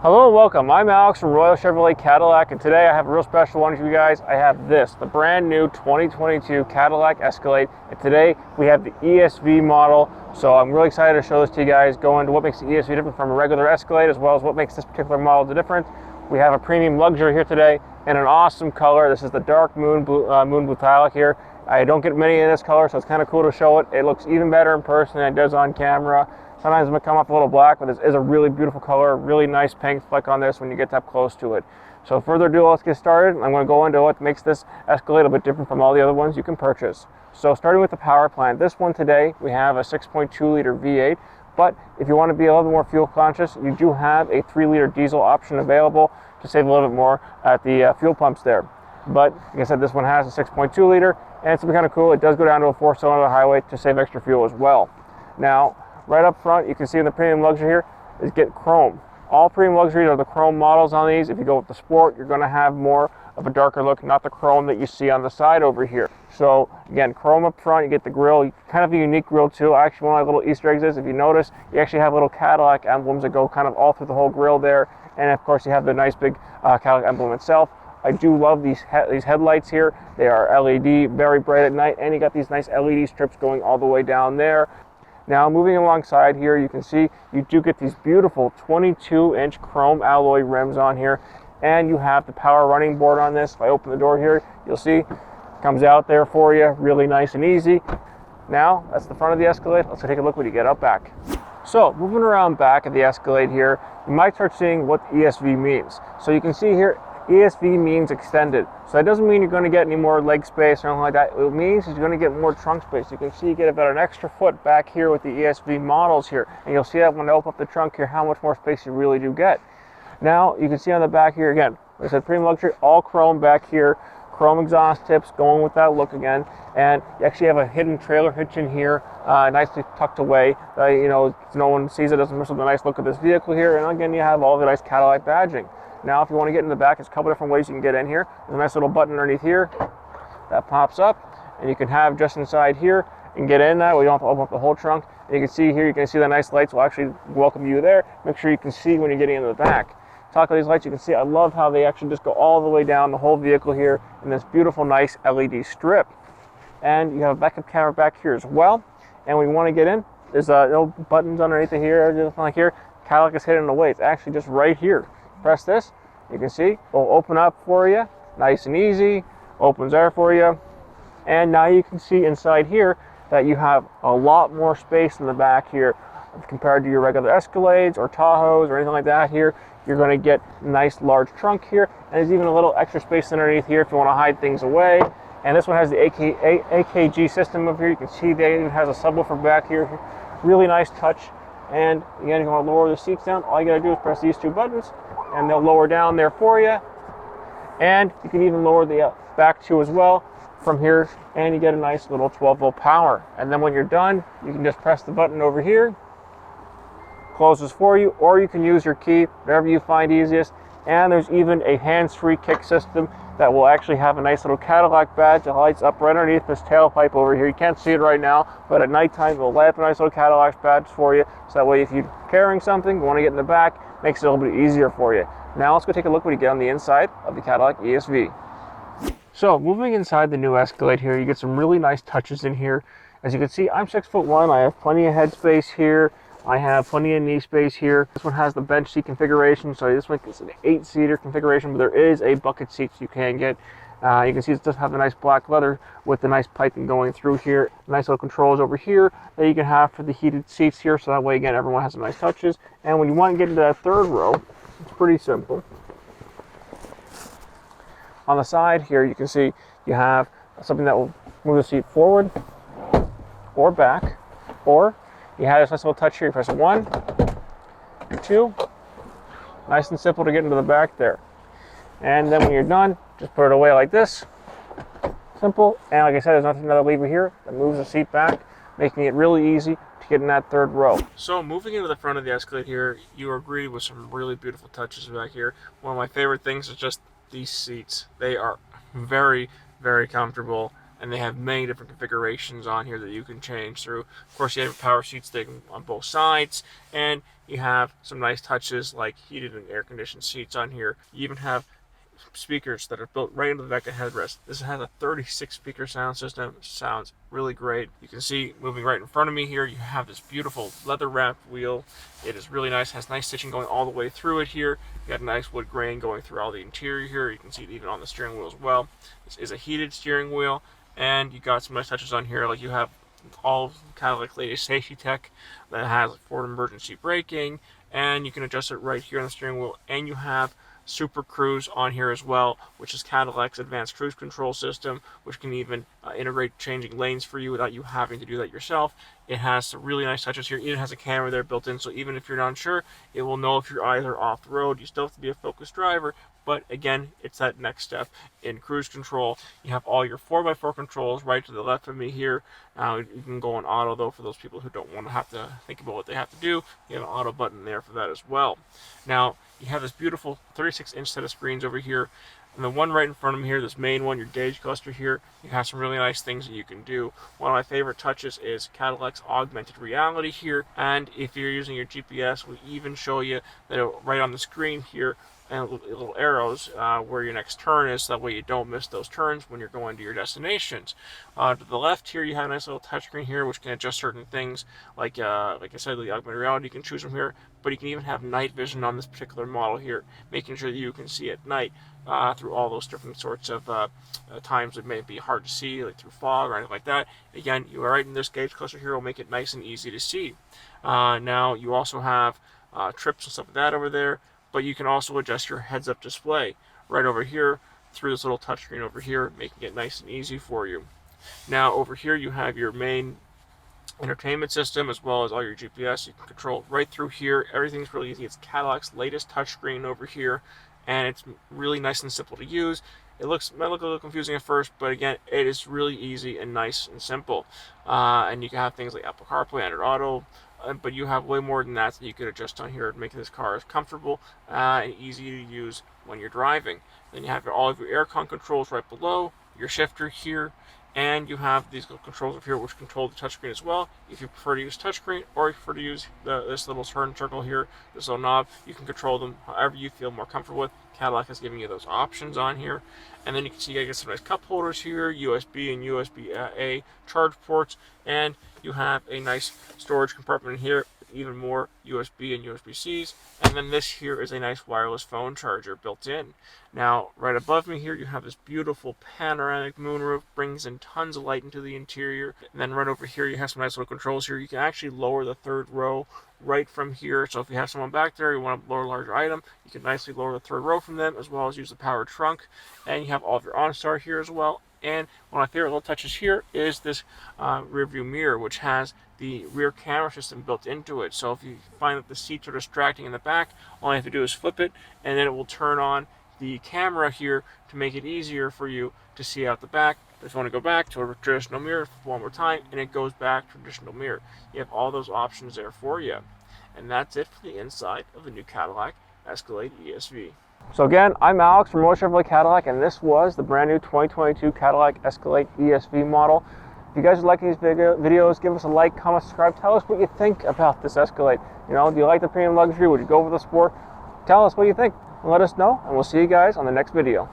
Hello and welcome. I'm Alex from Royal Chevrolet Cadillac, and today I have a real special one for you guys. I have this, the brand new 2022 Cadillac Escalade, and today we have the ESV model. So I'm really excited to show this to you guys, go into what makes the ESV different from a regular Escalade, as well as what makes this particular model the difference. We have a premium luxury here today in an awesome color. This is the dark moon blue metallic here. I don't get many in this color, so it's kind of cool to show it. It looks even better in person than it does on camera. Sometimes it might come up a little black, but this is a really beautiful color, really nice paint fleck on this when you get up close to it. So further ado, let's get started. I'm going to go into what makes this Escalade a bit different from all the other ones you can purchase. So starting with the power plant, this one today, we have a 6.2 liter V8, but if you want to be a little bit more fuel conscious, you do have a 3 liter diesel option available to save a little bit more at the fuel pumps there. But like I said, this one has a 6.2 liter, and it's kind of cool. It does go down to a 4-cylinder highway to save extra fuel as well. Now, right up front, you can see in the premium luxury here is get chrome. All premium luxuries are the chrome models on these. If you go with the sport, you're going to have more of a darker look, not the chrome that you see on the side over here. So again, chrome up front, you get the grille, kind of a unique grille too. Actually, one of my little Easter eggs is, if you notice, you actually have little Cadillac emblems that go kind of all through the whole grille there. And of course, you have the nice big Cadillac emblem itself. I do love these headlights here. They are LED, very bright at night, and you got these nice LED strips going all the way down there. Now, moving alongside here, you can see you do get these beautiful 22-inch chrome alloy rims on here, and you have the power running board on this. If I open the door here, you'll see it comes out there for you, really nice and easy. Now, that's the front of the Escalade. Let's take a look when you get up back. So, moving around back of the Escalade here, you might start seeing what ESV means. So you can see here, ESV means extended. So that doesn't mean you're going to get any more leg space or anything like that. It means you're going to get more trunk space. You can see you get about an extra foot back here with the ESV models here. And you'll see that when I open up the trunk here, how much more space you really do get. Now, you can see on the back here again, like I said, premium luxury, all chrome back here. Chrome exhaust tips going with that look again. And you actually have a hidden trailer hitch in here, nicely tucked away. You know, no one sees it, doesn't miss the nice look of this vehicle here. And again, you have all the nice Cadillac badging. Now, if you want to get in the back, there's a couple different ways you can get in here. There's a nice little button underneath here that pops up, and you can have just inside here and get in that way. You don't have to open up the whole trunk. And you can see here, you can see the nice lights will actually welcome you there. Make sure you can see when you're getting into the back. Talk about these lights, you can see I love how they actually just go all the way down the whole vehicle here in this beautiful, nice LED strip. And you have a backup camera back here as well. And when you want to get in, there's no buttons underneath it here, or anything like here. Cadillac is hidden away. It's actually just right here. Press this, you can see it'll open up for you, nice and easy, opens there for you. And now you can see inside here that you have a lot more space in the back here compared to your regular Escalades or Tahoes or anything like that here. You're going to get a nice large trunk here, and there's even a little extra space underneath here if you want to hide things away. And this one has the AKG system up here. You can see that it even has a subwoofer back here. Really nice touch. And again, if you want to lower the seats down, all you got to do is press these two buttons, and they'll lower down there for you. And you can even lower the back two as well from here, and you get a nice little 12-volt power. And then when you're done, you can just press the button over here, closes for you, or you can use your key, whatever you find easiest. And there's even a hands-free kick system that will actually have a nice little Cadillac badge that lights up right underneath this tailpipe over here. You can't see it right now, but at nighttime it'll light up a nice little Cadillac badge for you. So that way, if you're carrying something, you want to get in the back, makes it a little bit easier for you. Now let's go take a look when you get on the inside of the Cadillac ESV. So moving inside the new Escalade here, you get some really nice touches in here. As you can see, I'm 6'1". I have plenty of head space here. I have plenty of knee space here. This one has the bench seat configuration, so this one is an 8-seater configuration, but there is a bucket seat you can get. You can see it does have the nice black leather with the nice piping going through here. Nice little controls over here that you can have for the heated seats here, so that way, again, everyone has some nice touches. And when you want to get into that third row, it's pretty simple. On the side here, you can see you have something that will move the seat forward or back, or you have this nice little touch here. You press 1, 2, nice and simple to get into the back there. And then when you're done, just put it away like this. Simple. And like I said, there's another lever here that moves the seat back, making it really easy to get in that third row. So moving into the front of the Escalade here, you are greeted with some really beautiful touches back here. One of my favorite things is just these seats. They are very, very comfortable. and they have many different configurations on here that you can change through. Of course, you have a power seat sticking on both sides, and you have some nice touches like heated and air conditioned seats on here. You even have speakers that are built right into the back of the headrest. This has a 36 speaker sound system. It sounds really great. You can see moving right in front of me here, you have this beautiful leather wrapped wheel. It is really nice, has nice stitching going all the way through it here. You got a nice wood grain going through all the interior here. You can see it even on the steering wheel as well. This is a heated steering wheel, and you got some nice touches on here, like you have all Cadillac latest safety tech that has forward emergency braking, and you can adjust it right here on the steering wheel, and you have Super Cruise on here as well, which is Cadillac's advanced cruise control system, which can even integrate changing lanes for you without you having to do that yourself. It has some really nice touches here. It even has a camera there built in, so even if you're not sure, it will know if you're either off the road. You still have to be a focused driver, but again, it's that next step in cruise control. You have all your 4x4 controls right to the left of me here. You can go on auto, though, for those people who don't want to have to think about what they have to do. You have an auto button there for that as well. Now, you have this beautiful 36-inch set of screens over here. And the one right in front of me here, this main one, your gauge cluster here, you have some really nice things that you can do. One of my favorite touches is Cadillac's Augmented Reality here. And if you're using your GPS, we even show you that right on the screen here, and little arrows where your next turn is, so that way you don't miss those turns when you're going to your destinations. To the left here, you have a nice little touchscreen here, which can adjust certain things, like I said, the augmented reality you can choose from here, but you can even have night vision on this particular model here, making sure that you can see at night through all those different sorts of times it may be hard to see, like through fog or anything like that. Again, you are right in this gauge cluster here, will make it nice and easy to see. Now, you also have trips and stuff like that over there, but you can also adjust your heads-up display right over here through this little touchscreen over here, making it nice and easy for you. Now, over here you have your main entertainment system as well as all your GPS. You can control right through here. Everything's really easy. It's Cadillac's latest touchscreen over here, and it's really nice and simple to use. It might look a little confusing at first, but again, it is really easy and nice and simple. And you can have things like Apple CarPlay, Android Auto, but you have way more than that you could adjust on here to make this car as comfortable and easy to use when you're driving. Then you have all of your aircon controls right below, your shifter here, and you have these little controls up here which control the touchscreen as well. If you prefer to use touchscreen or you prefer to use this little turn circle here, this little knob, you can control them however you feel more comfortable with. Cadillac is giving you those options on here. And then you can see I get some nice cup holders here, USB and USB-A charge ports, and you have a nice storage compartment in here with even more USB and USB-Cs. And then this here is a nice wireless phone charger built in. Now, right above me here, you have this beautiful panoramic moonroof, brings in tons of light into the interior. And then right over here, you have some nice little controls here. You can actually lower the third row right from here. So if you have someone back there, you want to lower a larger item, you can nicely lower the third row from them, as well as use the power trunk. And you have all of your OnStar here as well. And one of my favorite little touches here is this rear view mirror, which has the rear camera system built into it. So if you find that the seats are distracting in the back, all you have to do is flip it, and then it will turn on the camera here to make it easier for you to see out the back. If you want to go back to a traditional mirror one more time, and it goes back to a traditional mirror. You have all those options there for you. And that's it for the inside of the new Cadillac Escalade ESV. So again, I'm Alex from Royal Chevrolet Cadillac, and this was the brand new 2022 Cadillac Escalade ESV model. If you guys are liking these videos, give us a like, comment, subscribe. Tell us what you think about this Escalade. You know, do you like the premium luxury? Would you go for the sport? Tell us what you think and let us know, and we'll see you guys on the next video.